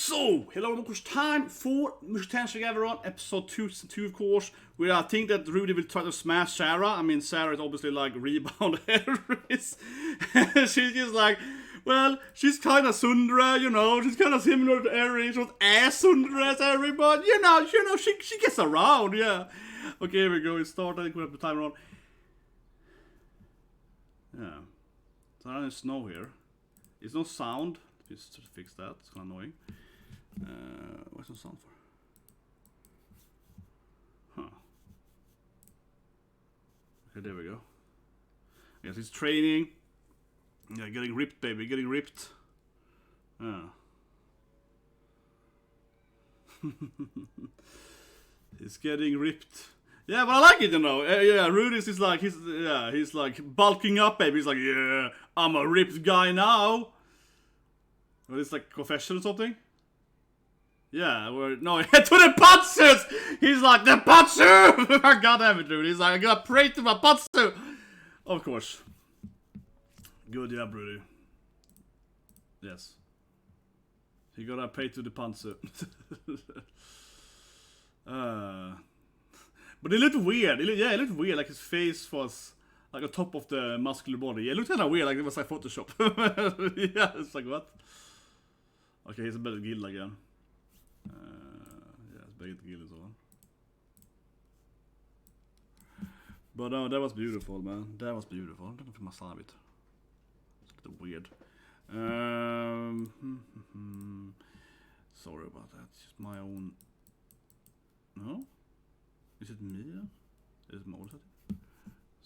So, hello, of course, time for Mushoku Tensei everyone, episode 2, of course, where I think that Rudy will try to smash Sara. I mean, Sara is obviously like rebound Aries. She's just like, well, she's kind of Tsundere, you know, she's kind of similar to Aries, she's as Tsundere as Aries, but you know, she gets around, yeah. Okay, here we go, it started, I think we have the timer on. Yeah, so there's snow here. There's no sound. Just to fix that, it's kind of annoying. What's the sound for? Huh. Okay, there we go. Yes, he's training. Yeah, getting ripped, baby, getting ripped. Yeah. He's getting ripped. Yeah, but I like it, you know. Yeah, Rudy's is like, he's like bulking up, baby. He's like, yeah, I'm a ripped guy now. Well, it's like confession or something? Yeah, no, to the Patsus! He's like, the Patsu! God damn it, dude. He's like, I gotta pray to my Patsu! Of course. Good job, Rudy. Yes. You gotta pray to the Patsu. But it looked weird. It looked weird, like his face was like on top of the muscular body. Yeah, it looked kinda weird, like it was like Photoshop. Yeah, it's like, what? Okay, he's a better guild again. Yeah, it's better guild as well. But no, that was beautiful, man. That was beautiful. I'm gonna put my side a bit. It's a bit weird. Sorry about that. It's just my own. No? Is it me? Is it Moses?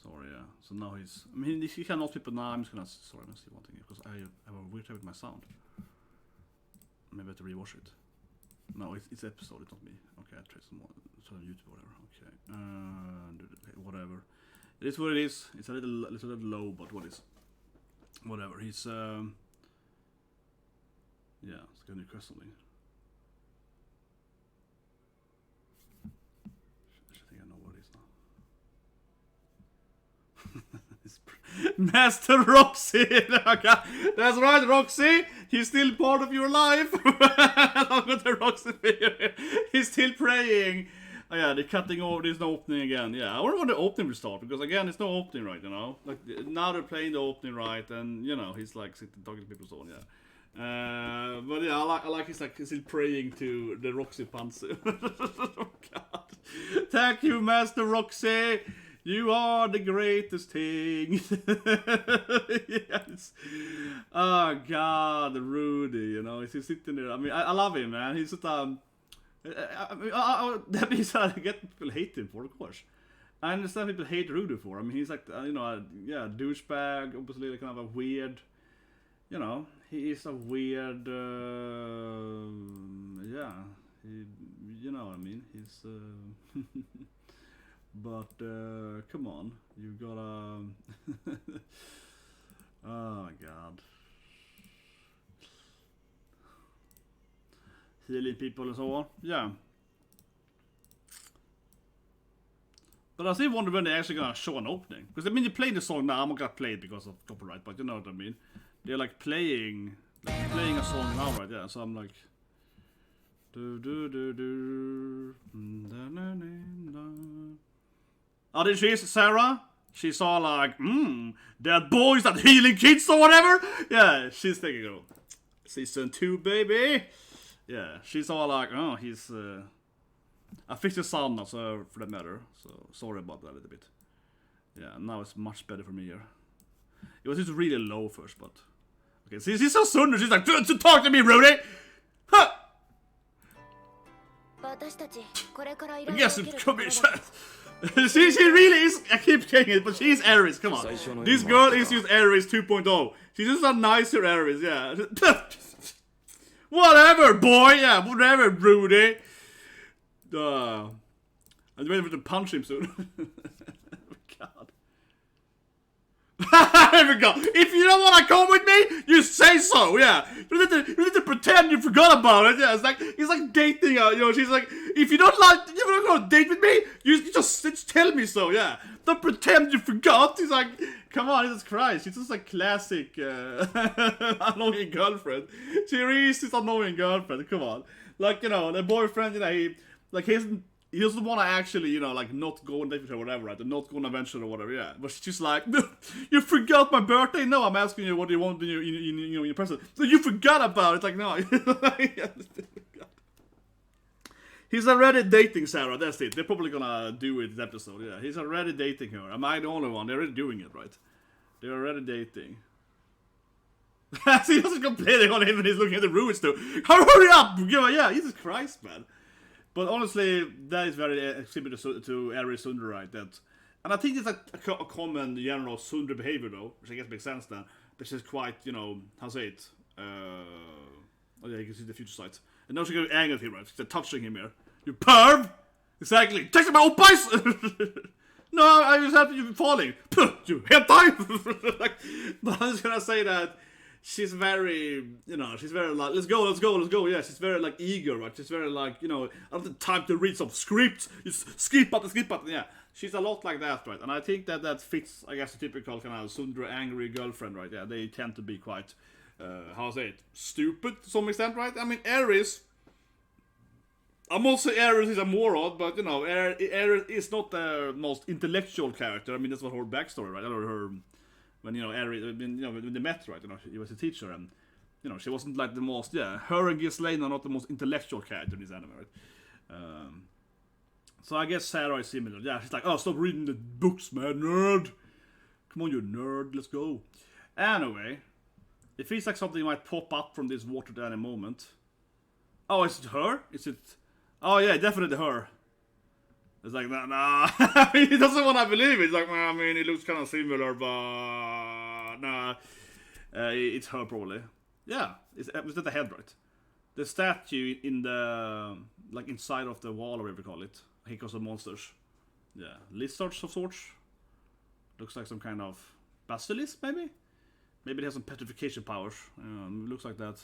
Sorry, yeah. So now he's. I mean, he cannot people now. I'm just gonna. Sorry, I'm gonna see one thing because I have a weird time with my sound. Maybe I have to rewatch it. No, it's episode, it's not me. Okay, I tried some more. It's on YouTube or whatever. Okay. Whatever. It is what it is. It's a little low, but what is? Whatever. He's yeah, it's gonna request something. I think I know what it is now. Master Roxy! That's right, Roxy! He's still part of your life! I've got the Roxy figure. He's still praying. Oh yeah, they're cutting over, there's no opening again. Yeah, I wonder when the opening will start, because again, there's no opening right, you know? Like, now they're playing the opening right, and, you know, he's like sitting talking to people so on, yeah. But yeah, I like he's like still praying to the Roxy Pansu. Oh god. Thank you, Master Roxy! You are the greatest thing. Yes. Oh God, Rudy. You know, he's sitting there. I mean, I love him, man. He's just that means I get people hate him for, of course. I understand people hate Rudy for. I mean, he's like, you know, yeah, douchebag. Obviously, like kind of a weird. You know, he is a weird. Yeah, you know what I mean. He's. But come on, you gotta. Oh my god. Healing people and so on. Yeah. But I still wonder when they're actually gonna show an opening. Because I mean, you play the song now. I'm not gonna play it because of copyright, but you know what I mean. They're like playing a song now, right? Yeah. So I'm like. Do do do do. Da, na, na, na. Oh, did she, Sara? She saw like, that boys that healing kids or whatever. Yeah, she's thinking, oh, season 2, baby. Yeah, she's all like, oh, he's. I fixed the sound now, so for that matter. So sorry about that a little bit. Yeah, now it's much better for me here. It was just really low first, but okay. See, she's so Tsundere. She's like, to talk to me, Rudy. Huh. Yes, it could be. She really is. I keep saying it, but she's Aries. Come on, this girl is just Aries 2.0. She's just a nicer Aries, yeah. Whatever, boy. Yeah, whatever, Rudy. I'm ready to punch him soon. God. There we go. If you don't want to come with me, you say so. Yeah, you need to pretend you forgot about it. Yeah, it's like dating. You know, she's like, if you don't go date with me, you just tell me so. Yeah, don't pretend you forgot. He's like, Come on, Jesus Christ. She's just a classic annoying girlfriend. She is his annoying girlfriend. Come on. Like, you know, the boyfriend, you know, he doesn't want to actually, you know, like, not go on date with her or whatever, right? Or not go on adventure or whatever, yeah. But she's like, you forgot my birthday? No, I'm asking you what you want in your present. So you forgot about it. Like, no. He's already dating Sara, that's it. They're probably gonna do it this episode, yeah. He's already dating her. Am I the only one? They're already doing it, right? They're already dating. See, he doesn't complain on him and he's looking at the ruins too. Hurry up! Yeah, Jesus Christ, man. But honestly, that is very similar to Eri Tsundere, right? That, and I think it's a common general Tsundere behavior, though, which I guess makes sense then. But she's quite, you know, how to say it? Oh yeah, you can see the future sight. And now she's getting angry at him, right? She's touching him here. You perv! Exactly. Take my old pies! No, I was happy you falling. You hentai! Like, but I'm just gonna say that she's very, you know, she's very like, let's go. Yeah, she's very like eager, right? She's very like, you know, I don't have time to read some scripts. Just skip button. Yeah, she's a lot like that, right? And I think that fits, I guess, the typical kind of Tsundere angry girlfriend, right? Yeah, they tend to be quite, how to say it, stupid to some extent, right? I mean, Aries. I'm also Ares is a moron, but you know, Ares is not the most intellectual character. I mean, that's what her backstory, right? Or her, when you know, Ares, you know, when they met, right? You know, he was a teacher, and you know, she wasn't like the most. Yeah, her and GHISLAINE are not the most intellectual character in this anime, right? So I guess Sara is similar. Yeah, she's like, oh, stop reading the books, man, nerd. Come on, you nerd, let's go. Anyway, it feels like something might pop up from this water at any moment. Oh, is it her? Is it? Oh yeah, definitely her. It's like, nah. I mean, he doesn't want to believe it. It's like, I mean, it looks kind of similar, but nah. It's her probably. Yeah, it's at the head, right? The statue in the, like inside of the wall or whatever you call it. I think of monsters. Yeah, lizards of sorts. Looks like some kind of basilisk, maybe? Maybe it has some petrification powers. Looks like that.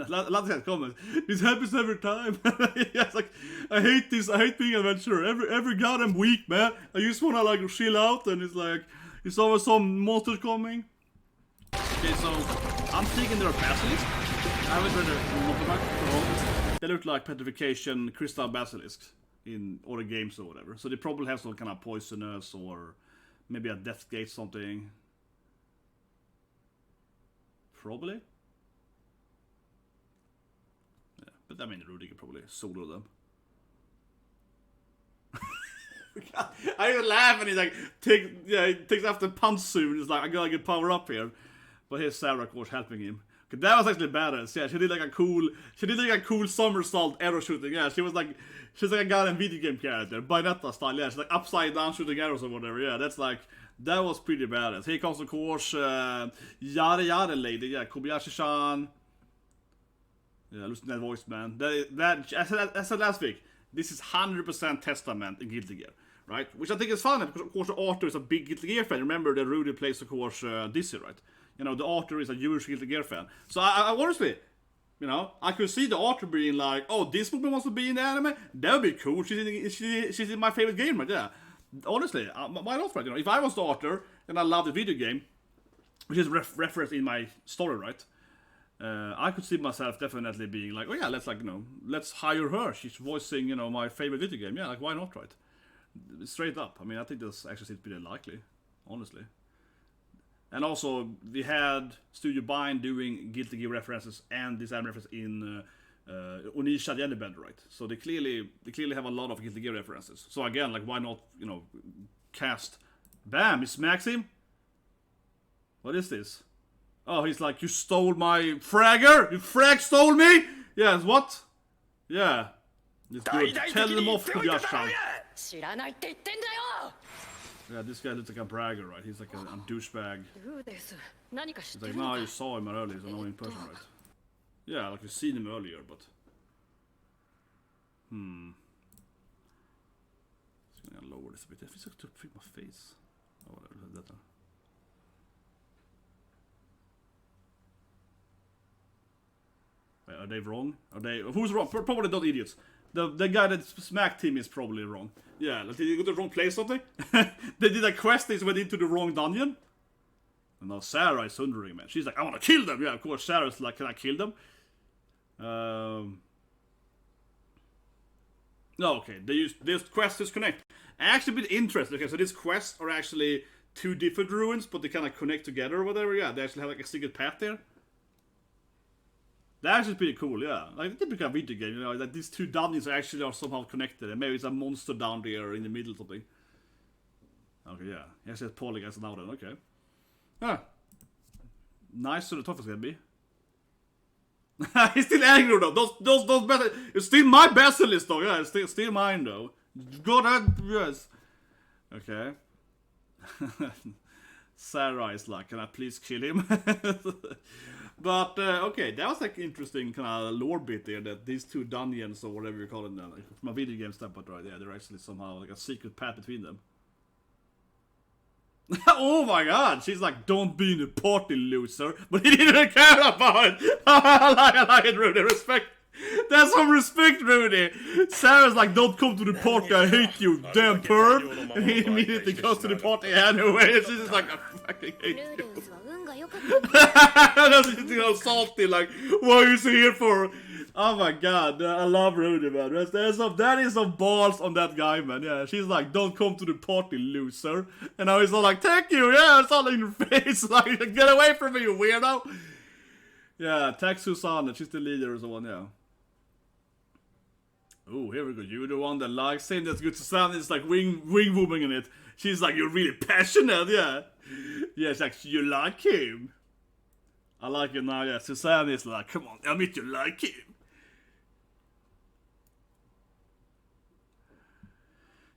Lots of comments. This happens every time. Yeah, it's like, I hate this. I hate being an adventurer. Every goddamn week, man. I just wanna like chill out, and it's like it's always some monsters coming. Okay, so I'm thinking they're basilisks. I haven't read the they look like petrification crystal basilisks in other games or whatever. So they probably have some kind of poisonous or maybe a death gate something. Probably. But I mean, Rudy could probably solo them. I even laugh and he's like, he takes after Pantsu and he's like, I gotta get power up here. But here's Sara, of course, helping him. Okay, that was actually badass. Yeah, she did like a cool somersault arrow shooting. Yeah, she's like a goddamn video game character, Bayonetta style. Yeah, she's like upside down shooting arrows or whatever. Yeah, that was pretty badass. Here comes, of course, Yada lady. Yeah, Kobayashi-san. Yeah, listen to that voice, man. I said last week, this is 100% Testament in Guilty Gear, right? Which I think is funny, because of course the author is a big Guilty Gear fan. Remember that Rudy plays, of course, Dizzy, right? You know, the author is a huge Guilty Gear fan. So I honestly, you know, I could see the author being like, oh, this woman wants to be in the anime? That would be cool. She's in my favorite game, right? Yeah. Honestly, why not, right? You know, if I was the author, and I love the video game, which is referenced in my story, right? I could see myself definitely being like, oh yeah, let's hire her. She's voicing, you know, my favorite video game. Yeah, like why not, right? Straight up. I mean, I think this actually seems pretty likely, honestly. And also, we had Studio Bind doing Guilty Gear references and this anime reference in Onisha the Endbender, right? So they clearly have a lot of Guilty Gear references. So again, like why not, you know, cast? Bam! He smacks him. What is this? Oh, he's like, you stole my fragger? You frag stole me? Yes, what? Yeah. It's good. Tell them off, Kobayashi. Yeah, this guy looks like a bragger, right? He's like a douchebag. He's like, no, you saw him earlier, he's an annoying person, right? Yeah, like you've seen him earlier, but... Just gonna lower this a bit. I feel like to fit my face. Oh, whatever, that. Wait, are they wrong? Who's wrong? Probably not idiots. The guy that smacked him is probably wrong. Yeah, like, did he go to the wrong place or something? They did a quest, they went into the wrong dungeon. And now Sara is Tsundere, man. She's like, I wanna kill them! Yeah, of course, Sarah's like, can I kill them? No, okay, this quest disconnect. I actually been interested, okay, so these quests are actually 2 different ruins, but they kind of connect together or whatever, yeah, they actually have like a secret path there. That actually pretty cool, yeah. Like a typical video game, you know, that these 2 dungeons actually are somehow connected, and maybe it's a monster down there in the middle or something. Okay, yeah. Yes, it's Paulie guys now then, okay. Ah. Nice to the toughest gonna be. He's still angry though. Those better. It's still my best list though. Yeah, it's still mine though. Go ahead, yes. Okay. Sara is like, can I please kill him? But okay, that was like interesting kind of lore bit there. That these 2 dungeons or whatever you call it now, like, from a video game standpoint, right? Yeah, they're actually somehow like a secret path between them. Oh my god, she's like, don't be in the party, loser. But he didn't care about it. I like it, Rudy. Respect. That's some respect, Rudy. Sarah's like, don't come to the party, I hate you, damn perv. And he immediately goes to the party anyway. And she's just like, I fucking hate you. That's just, you know, salty, like, what are you here for? Oh my god, I love Rudy, man. That is some balls on that guy, man. Yeah, she's like, don't come to the party, loser. And I was all like, thank you, yeah, it's all in your face. Like, get away from me, you weirdo. Yeah, attack Susanna, she's the leader or someone, yeah. Oh, here we go. You're the one that likes him. That's good. Susanna is like wing woman in it. She's like, you're really passionate, yeah. Yeah, it's like, you like him. I like it now, yeah. Susanna is like, come on, admit you like him.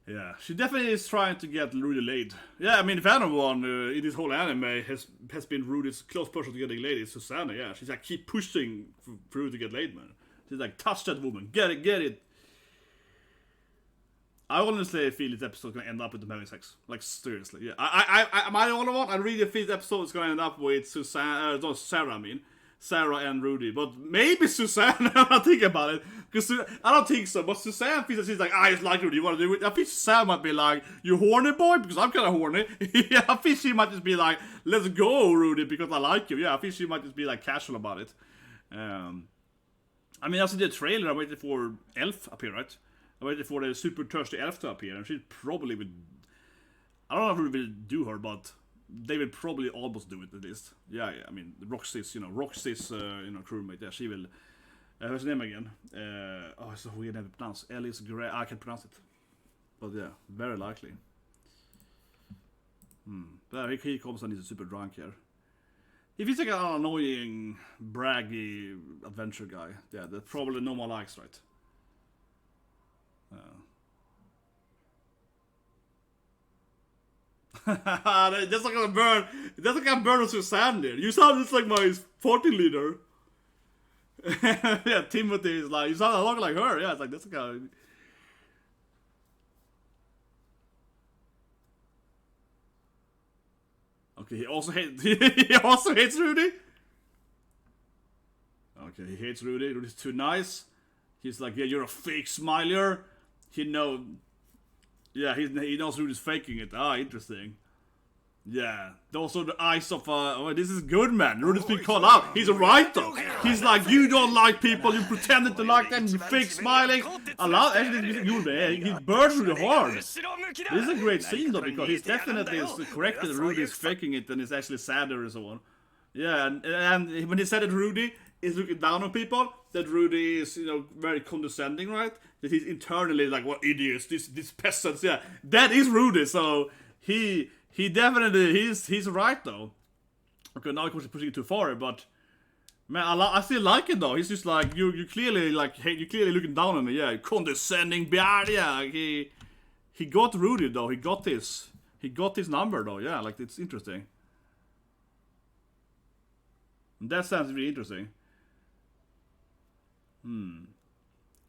Yeah, she definitely is trying to get Rudy laid. Yeah, I mean, if anyone in this whole anime has been Rudy's close person to getting laid, it's Susanna, yeah. She's like, keep pushing for Rudy to get laid, man. She's like, touch that woman, get it. I honestly feel this episode's gonna end up with them having sex. Like, seriously, yeah. Am I the only one? I really feel this episode is gonna end up with Sarah, I mean. Sara and Rudy, but maybe Susanna. I think about it, because I don't think so. But Susanna feels that she's like, I just like Rudy. You want to do it? I think Susanna might be like, you horny boy, because I'm kind of horny. Yeah, I think she might just be like, let's go, Rudy, because I like you. Yeah, I think she might just be like casual about it. I mean, after the trailer, I waited for Elf up here, right? I waited for the super thirsty Elf to appear, and she probably would. I don't know if Rudy will do her, but they will probably almost do it at least. Yeah, I mean, Roxy's crewmate. Yeah, she will. What's her name again? Oh, it's so weird name to pronounce. Alice Gray. I can't pronounce it. But yeah, very likely. There he comes and he's super drunk here. If he's like an annoying, braggy adventure guy, yeah, that probably no one likes, right? That's not gonna burn. That's not gonna burn on Susanne there. You sound just like my 14 leader. Yeah, Timothy is like, you sound a lot like her. Yeah, it's like, that's a guy. Okay, he also hates Rudy. Okay, he hates Rudy. Rudy's too nice. He's like, yeah, you're a fake smiler. Yeah, he knows Rudy's faking it. Ah, interesting. Yeah, those are the eyes of, oh, this is good, man. Rudy's been called out. He's right, though. He's like, you don't like people, you pretended to like them, you fake smiling. I love, actually, this is good, man. He burns Rudy hard. This is a great scene, though, because he's definitely correct that Rudy is faking it and is actually sadder and so on. Yeah, and when he said that Rudy is looking down on people, that Rudy is, very condescending, right? That he's internally like, what idiots, these peasants, yeah. That is Rudy, so he definitely, he's right, though. Okay, now of course he's pushing it too far, but man, I still like it, though. He's just like, you clearly, like, hey, you're clearly looking down on me, yeah. Condescending, yeah. He got Rudy, though. He got his number, though, yeah. Like, it's interesting. That sounds really interesting.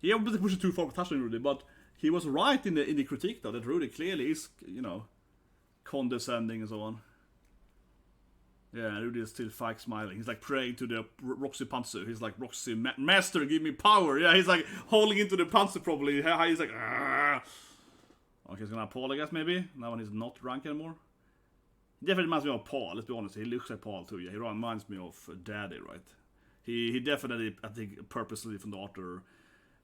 He obviously pushed it too far for touching Rudy, but he was right in the critique, though, that Rudy clearly is, condescending and so on. Yeah, Rudy is still fake smiling. He's like praying to the Roxy Panzu. He's like, Roxy, master, give me power. Yeah, he's like holding into the Panzu probably. He's like, Argh. Okay, he's gonna have Paul, I guess, maybe. Now when he's not rank anymore. He definitely reminds me of Paul, let's be honest. He looks like Paul too, yeah. He reminds me of Daddy, right? He definitely, I think, purposely from the author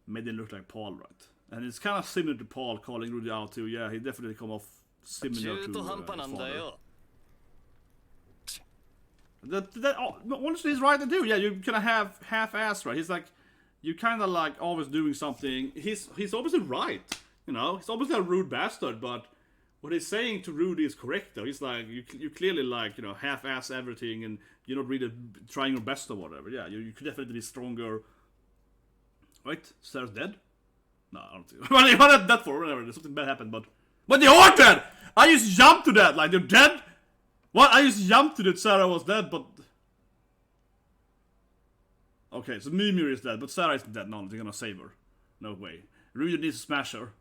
made him look like Paul, right? And it's kind of similar to Paul calling Rudy out too. Yeah, he definitely come off similar to his father. Honestly, he's right to do. Yeah, you kind of have half-assed, right? He's like, you kind of like always doing something. He's obviously right, you know. He's obviously a rude bastard, but what he's saying to Rudy is correct. Though he's like, you clearly like, you know, half-ass everything, and you're not really trying your best or whatever. Yeah, you could definitely be stronger. Right? Sarah's dead? No, I don't think. What is that for? Whatever. Something bad happened, but they are dead. I just jumped to that. Like they're dead. What? I just jumped to that Sarah was dead, but... Okay, so Mimir is dead, but Sarah isn't dead. No, they're gonna save her. No way. Rudy needs to smash her.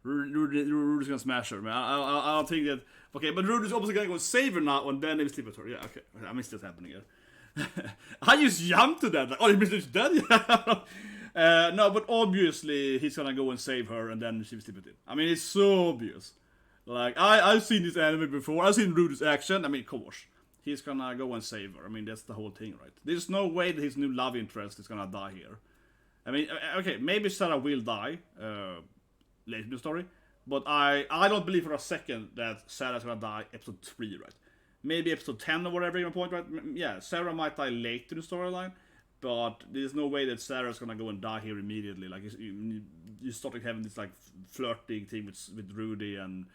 Rudy's gonna smash her, man. I don't think that... Okay, but Rudy's obviously gonna go save her now, and then they sleep with her. Yeah, okay. I missed this happening here. I just jumped to that. Like, oh, you missed she's dead? No, but obviously he's gonna go and save her, and then she'll sleep with him. I mean, it's so obvious. Like, I've seen this anime before. I've seen Rudy's action. I mean, gosh. He's gonna go and save her. I mean, that's the whole thing, right? There's no way that his new love interest is gonna die here. I mean, okay, maybe Sarah will die later in the story. But I don't believe for a second that Sarah's gonna die episode 3, right? Maybe episode 10 or whatever, you point, right? Yeah, Sarah might die late in the storyline. But there's no way that Sarah's gonna go and die here immediately. Like, you started having this, like, flirting thing with Rudy and...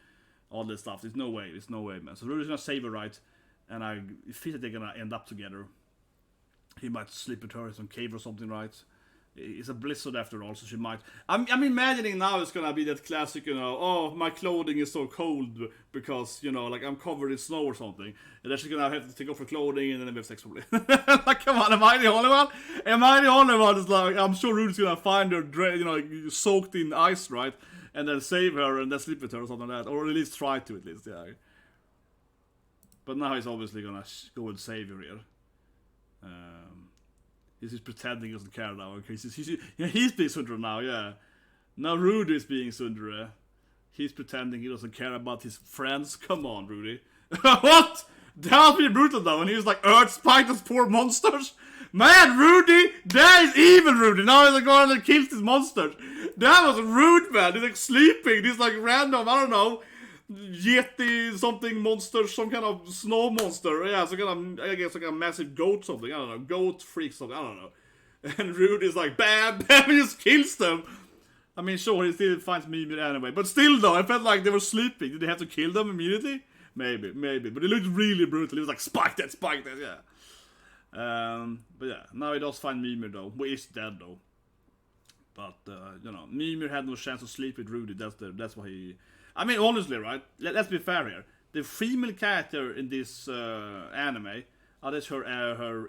all this stuff. There's no way, man. So Rudy's gonna save her, right? And I feel that they're gonna end up together. He might sleep with her in some cave or something, right? It's a blizzard after all, so she might... I'm imagining now it's gonna be that classic, you know, oh, my clothing is so cold because, you know, like I'm covered in snow or something. And then she's gonna have to take off her clothing and then have sex probably. Like, come on, am I the only one? Am I the only one that's like, I'm sure Rudy's gonna find her, you know, soaked in ice, right? And then save her and then sleep with her or something like that. Or at least try to, at least, yeah. But now he's obviously gonna go and save her here. He's just pretending he doesn't care now. Okay, he's being Tsundere now, yeah. Now Rudy is being Tsundere. He's pretending he doesn't care about his friends. Come on, Rudy. What? That was pretty brutal though. And he was like, Earth spiked those poor monsters. Man, Rudy, that is evil, Rudy. Now he's like going and kills these monsters. That was rude, man. He's like sleeping. He's like random, I don't know, Yeti something monster, some kind of snow monster. Yeah, some kind of, I guess like a massive goat something. I don't know, goat freak something. I don't know. And Rudy's like, bam, bam, he just kills them. I mean, sure, he still finds Mimir anyway. But still, though, I felt like they were sleeping. Did they have to kill them immediately? Maybe. But it looked really brutal. He was like, spike that, yeah. But yeah, now he does find Mimir though, who is dead though. But you know, Mimir had no chance to sleep with Rudy. That's why he. I mean, honestly, right? Let's be fair here. The female character in this anime, that's her.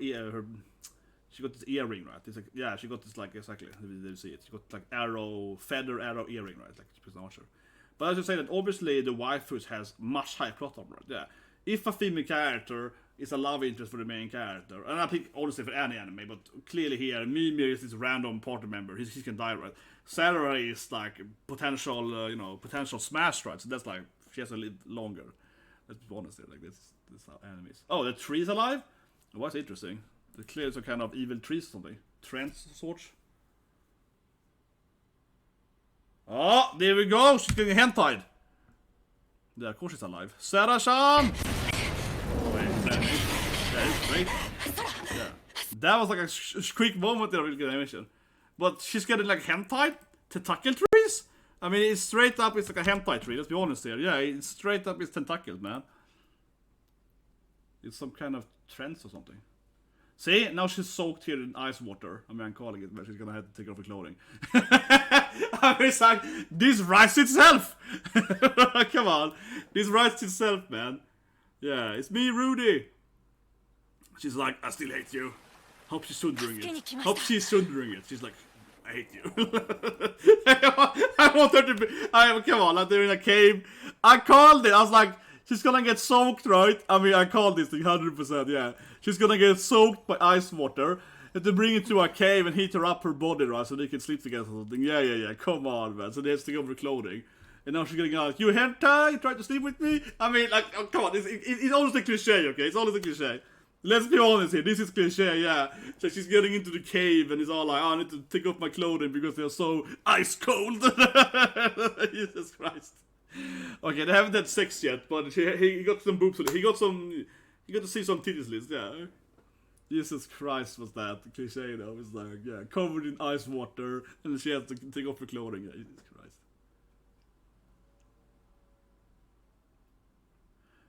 She got this earring, right? It's like, yeah, she got this like exactly. Did you see it? She got like feather arrow earring, right? Like she's an archer. But I should say that obviously the waifus has much higher plot armor, right? Yeah. If a female character is a love interest for the main character, and I think honestly for any anime, but clearly here, Mimir is this random party member. He can die, right? Sara is like potential smash, right? So that's like she has to live longer. Let's be honest here, like this is how anime is. Oh, the tree is alive? Oh, that's interesting. The clearly some kind of evil trees or something. Trends sorts. Oh, there we go. She's getting hentai. Yeah, of course she's alive. Sara-chan! That is great. Yeah. That was like a quick moment there with animation. But she's getting like hentai tentacle trees? I mean, it's straight up, it's like a hentai tree, let's be honest here. Yeah, it's straight up, it's tentacles, man. It's some kind of trance or something. See, now she's soaked here in ice water. I mean, I'm calling it, but she's gonna have to take off her clothing. I mean, it's like, this writes itself! Come on, this writes itself, man. Yeah, it's me, Rudy. She's like, I still hate you. Hope she's Tsundering it. Hope she's Tsundering it. She's like, I hate you. I want her to be... come on, like they're in a cave. I called it. I was like, She's gonna get soaked, right? I mean, I call this thing 100%, yeah. She's gonna get soaked by ice water. And to bring her to a cave and heat her up her body, right? So they can sleep together or something. Yeah. Come on, man. So they have to take off her clothing. And now she's getting out, you hentai? You tried to sleep with me? I mean, like, oh, come on. It's always a cliche, okay? It's always a cliche. Let's be honest here. This is cliche, yeah. So she's getting into the cave and it's all like, oh, I need to take off my clothing because they're so ice cold. Jesus Christ. Okay, they haven't had sex yet, but he got some boobs. He got to see some titties list, yeah. Jesus Christ, was that cliche though? It's like, yeah, covered in ice water, and she has to take off her clothing. Yeah, Jesus Christ.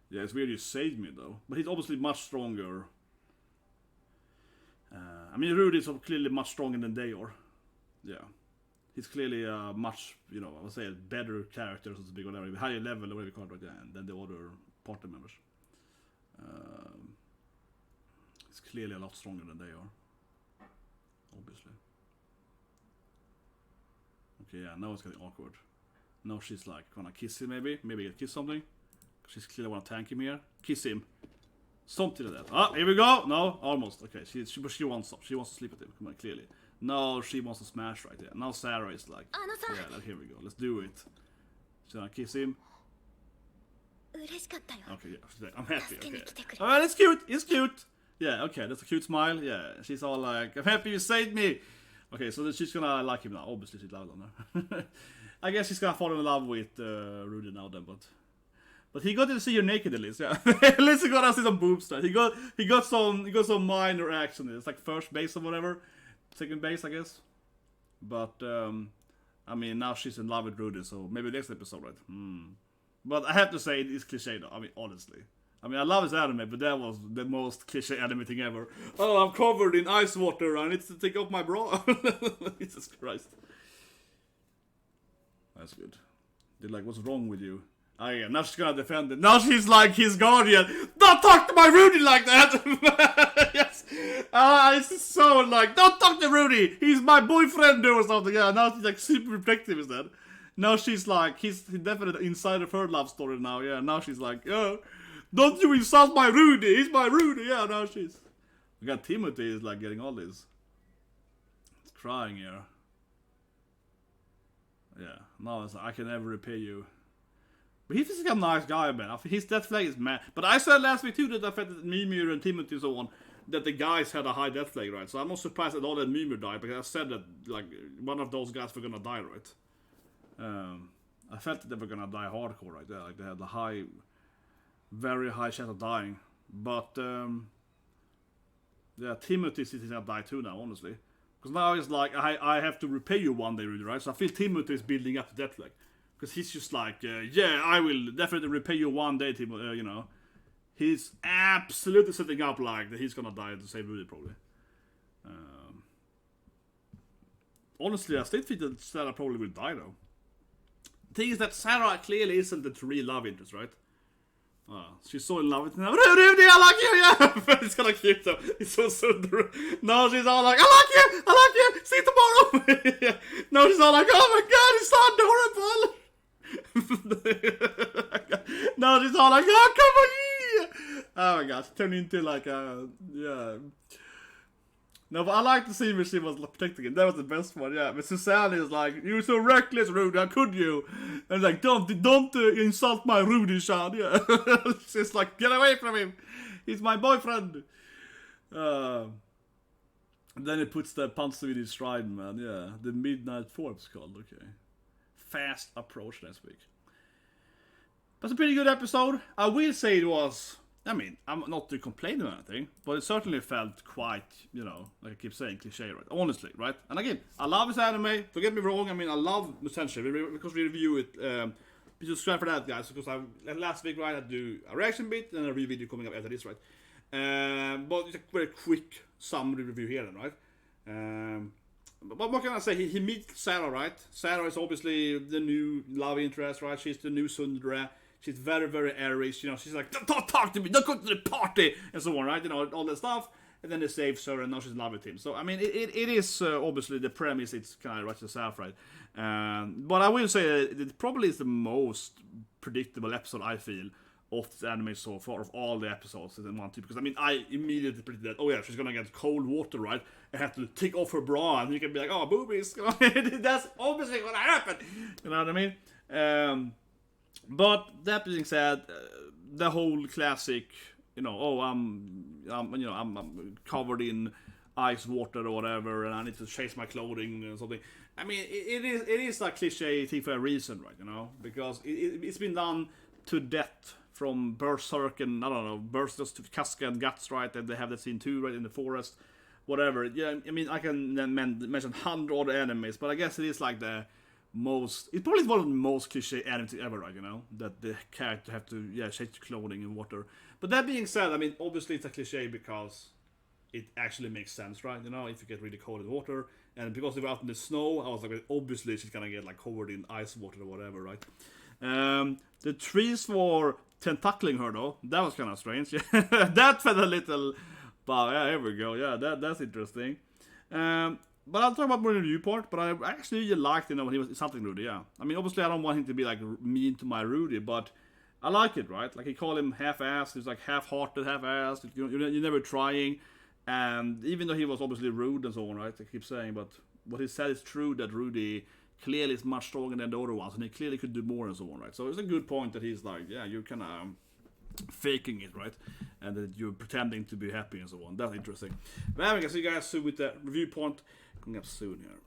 Yeah, it's weird you saved me though, but he's obviously much stronger. I mean, Rudy is clearly much stronger than they are. Yeah. He's clearly much, you know, I would say a better character, so to speak, whatever, higher level, whatever you call it, yeah, than the other party members. He's clearly a lot stronger than they are, obviously. Okay, yeah, now it's getting awkward. Now she's like, gonna kiss him maybe? Maybe get kiss something? She's clearly wanna tank him here. Kiss him. Something like that. Ah, here we go! No, almost. Okay, but she wants to sleep with him, come on, clearly. No, she wants to smash right there. Now Sara is like, yeah, like, here we go, let's do it. She's gonna kiss him. Okay, yeah, I'm happy, okay. Alright, it's cute, it's cute. Yeah, okay, that's a cute smile, yeah. She's all like, I'm happy you saved me. Okay, so she's gonna like him now, obviously she's loud on her. I guess she's gonna fall in love with Rudy now then, but he got to see her naked at least, yeah. At least he got to see some boobs, right? He got some minor action. It's like first base or whatever. Second base, I guess. But, I mean, now she's in love with Rudy, so maybe next episode, right? But I have to say, it's cliche, though. I mean, honestly. I mean, I love his anime, but that was the most cliche anime thing ever. Oh, I'm covered in ice water, I need to take off my bra. Jesus Christ. That's good. They're like, what's wrong with you? Oh yeah, now she's gonna defend him. Now she's like his guardian. Don't talk to my Rudy like that! Yes. It's so like, don't talk to Rudy! He's my boyfriend or something. Yeah, now she's like super protective instead. Now she's like, he's definitely inside of her love story now. Yeah, now she's like, oh, don't you insult my Rudy! He's my Rudy! Yeah, now she's... We got Timothy is like getting all this. He's crying here. Yeah, now it's like, I can never repay you. But he's just like a nice guy, man. His death flag is mad. But I said last week too that I felt that Mimir and Timothy and so on, that the guys had a high death flag, right? So I'm not surprised that all that Mimir died, because I said that like one of those guys were gonna die, right? I felt that they were gonna die hardcore, right? Like they had a high, very high chance of dying. But yeah, Timothy's gonna die too now, honestly. Because now it's like I have to repay you one day, really, right? So I feel Timothy is building up the death flag. Because he's just like, yeah, I will definitely repay you one day, Tim. You know, he's absolutely setting up like that he's gonna die to save Rudy, probably. Honestly, I still think that Sara probably will die, though. The thing is that Sara clearly isn't the real love interest, right? She's so in love with him. Rudy, I like you, yeah! It's kind of cute, though. It's so Tsundere. Now she's all like, I like you! See you tomorrow! Yeah. Now she's all like, oh my god, it's so adorable! No, she's all like, oh, come on! Oh my gosh, turned into like yeah. No, but I like the scene where she was protecting him. That was the best one, yeah. But Susanne is like, you're so reckless, Rudy, how could you? And like, don't insult my Rudy, Sean, yeah. She's like, get away from him! He's my boyfriend! And then he puts the punch with his stride, man, yeah. The Midnight Fourth's called, okay. Fast approach next week. But it's a pretty good episode. I will say it was, I mean, I'm not to complain about anything, but it certainly felt quite, you know, like I keep saying, cliche, right? Honestly, right? And again, I love this anime, don't get me wrong, I mean, I love Tensei, because we review it, be subscribed for that, guys, because last week, right, I do a reaction bit, and a review video coming up after this, right? But it's a very quick summary review here, then, right? But what can I say? He meets Sara, right? Sara is obviously the new love interest, right? She's the new Tsundere. She's very, very Irish. You know, she's like, don't talk to me, don't go to the party, and so on, right? You know, all that stuff. And then he saves her, and now she's in love with him. So, I mean, it is obviously the premise. It's kind of right yourself, right? But I will say it probably is the most predictable episode, I feel, of this anime so far, of all the episodes in one too. Because I mean, I immediately predicted that, oh yeah, she's gonna get cold water, right? And have to take off her bra, and you can be like, oh, boobies. That's obviously gonna happen. You know what I mean? But that being said, the whole classic, you know, oh, I'm covered in ice water or whatever, and I need to chase my clothing and something. I mean, it is a cliche thing for a reason, right? You know, because it's been done to death. From Berserk and, I don't know, Berserk to Casca and Guts, right? And they have that scene too, right, in the forest. Whatever. Yeah, I mean, I can then mention 100 other animes, but I guess it is like the most... It's probably one of the most cliche animes ever, right, you know? That the character have to, change clothing and water. But that being said, I mean, obviously it's a cliche because it actually makes sense, right? You know, if you get really cold in water. And because they were out in the snow, I was like, obviously she's gonna get, like, covered in ice water or whatever, right? The trees for... tentacling her though, that was kind of strange. That felt a little, but yeah, here we go. Yeah, that's interesting. But I'll talk about more in the review part. But I actually really liked, you know, when he was something Rudy. Yeah, I mean, obviously I don't want him to be like mean to my Rudy, but I like it, right? Like he called him half-assed. He's like half-hearted, half-assed. You're never trying. And even though he was obviously rude and so on, right? I keep saying, but what he said is true, that Rudy clearly is much stronger than the other ones, and he clearly could do more and so on, right? So it's a good point that he's like, yeah, you're kind of faking it, right? And that you're pretending to be happy and so on. That's interesting. But anyway, I see you guys soon with the review point coming up soon here.